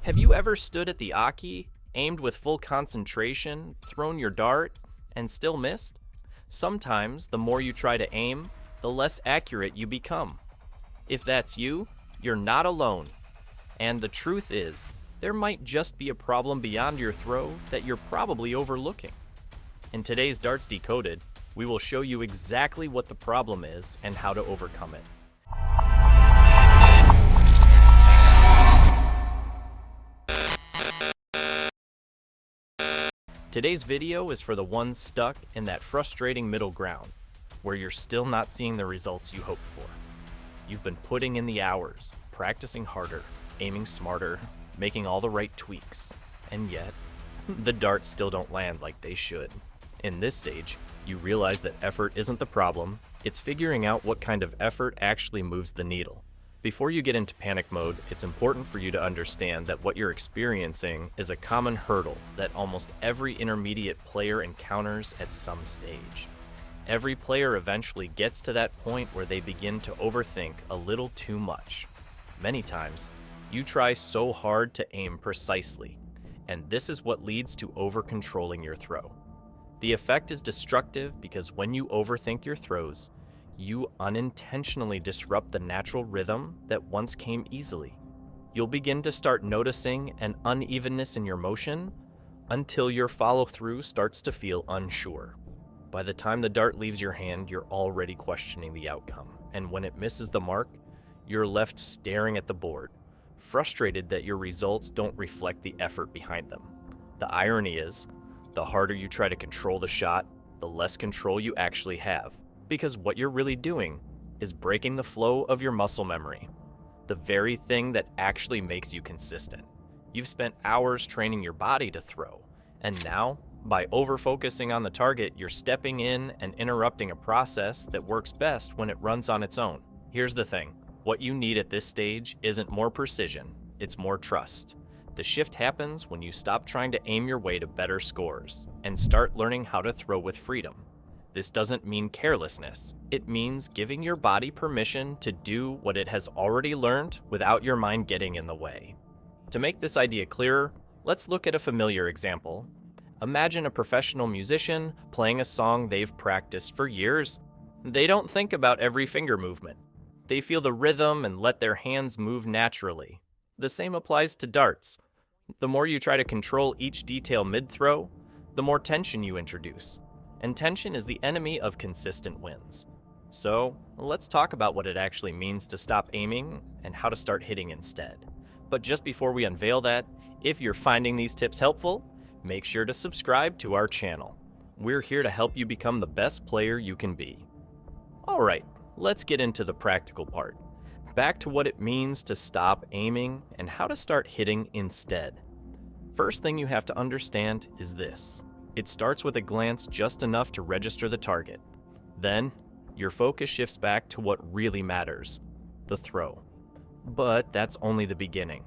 Have you ever stood at the 𝗯𝘂𝘀𝗀𝗀𝘀, aimed with full concentration, thrown your dart, and still missed? Sometimes, the more you try to aim, the less accurate you become. If that's you, you're not alone. And the truth is, there might just be a problem beyond your throw that you're probably overlooking. In today's Darts Decoded, we will show you exactly what the problem is and how to overcome it. Today's video is for the ones stuck in that frustrating middle ground, where you're still not seeing the results you hoped for. You've been putting in the hours, practicing harder, aiming smarter, making all the right tweaks, and yet, the darts still don't land like they should. In this stage, you realize that effort isn't the problem, it's figuring out what kind of effort actually moves the needle. Before you get into panic mode, it's important for you to understand that what you're experiencing is a common hurdle that almost every intermediate player encounters at some stage. Every player eventually gets to that point where they begin to overthink a little too much. Many times, you try so hard to aim precisely, and this is what leads to over-controlling your throw. The effect is destructive because when you overthink your throws, you unintentionally disrupt the natural rhythm that once came easily. You'll begin to start noticing an unevenness in your motion until your follow-through starts to feel unsure. By the time the dart leaves your hand, you're already questioning the outcome, and when it misses the mark, you're left staring at the board, frustrated that your results don't reflect the effort behind them. The irony is, the harder you try to control the shot, the less control you actually have. Because what you're really doing is breaking the flow of your muscle memory, the very thing that actually makes you consistent. You've spent hours training your body to throw, and now, by over-focusing on the target, you're stepping in and interrupting a process that works best when it runs on its own. Here's the thing, what you need at this stage isn't more precision, it's more trust. The shift happens when you stop trying to aim your way to better scores and start learning how to throw with freedom. This doesn't mean carelessness. It means giving your body permission to do what it has already learned without your mind getting in the way. To make this idea clearer, let's look at a familiar example. Imagine a professional musician playing a song they've practiced for years. They don't think about every finger movement. They feel the rhythm and let their hands move naturally. The same applies to darts. The more you try to control each detail mid-throw, the more tension you introduce. And tension is the enemy of consistent wins. So, let's talk about what it actually means to stop aiming and how to start hitting instead. But just before we unveil that, if you're finding these tips helpful, make sure to subscribe to our channel. We're here to help you become the best player you can be. Alright, let's get into the practical part. Back to what it means to stop aiming and how to start hitting instead. First thing you have to understand is this. It starts with a glance just enough to register the target. Then, your focus shifts back to what really matters, the throw. But that's only the beginning.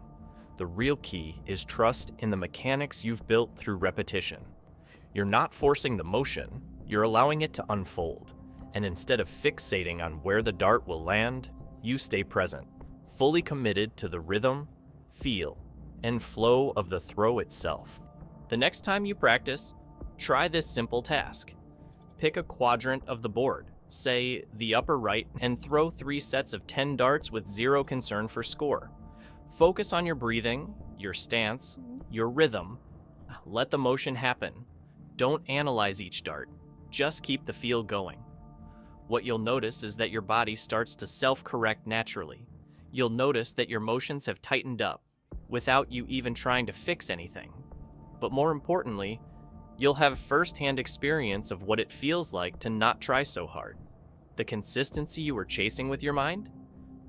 The real key is trust in the mechanics you've built through repetition. You're not forcing the motion, you're allowing it to unfold. And instead of fixating on where the dart will land, you stay present, fully committed to the rhythm, feel, and flow of the throw itself. The next time you practice, try this simple task. Pick a quadrant of the board, say the upper right, and throw 3 sets of 10 darts with zero concern for score. Focus on your breathing, your stance, your rhythm. Let the motion happen. Don't analyze each dart, just keep the feel going. What you'll notice is that your body starts to self-correct naturally. You'll notice that your motions have tightened up, without you even trying to fix anything. But more importantly, you'll have first-hand experience of what it feels like to not try so hard. The consistency you were chasing with your mind?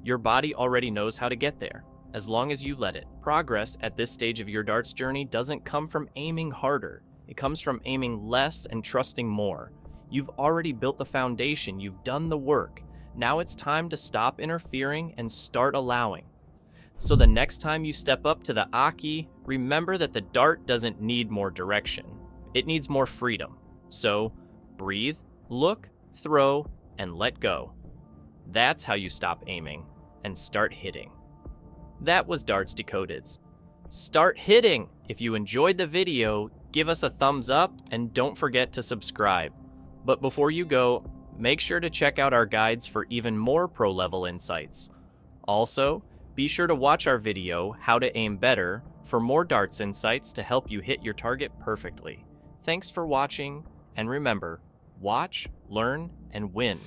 Your body already knows how to get there, as long as you let it. Progress at this stage of your darts journey doesn't come from aiming harder. It comes from aiming less and trusting more. You've already built the foundation, you've done the work. Now it's time to stop interfering and start allowing. So the next time you step up to the 𝗯𝘂𝘀𝗀𝘀, remember that the dart doesn't need more direction. It needs more freedom. So, breathe, look, throw, and let go. That's how you stop aiming and start hitting. That was Darts Decoded. Start hitting! If you enjoyed the video, give us a thumbs up and don't forget to subscribe. But before you go, make sure to check out our guides for even more pro-level insights. Also, be sure to watch our video, How to Aim Better, for more darts insights to help you hit your target perfectly. Thanks for watching, and remember, watch, learn, and win.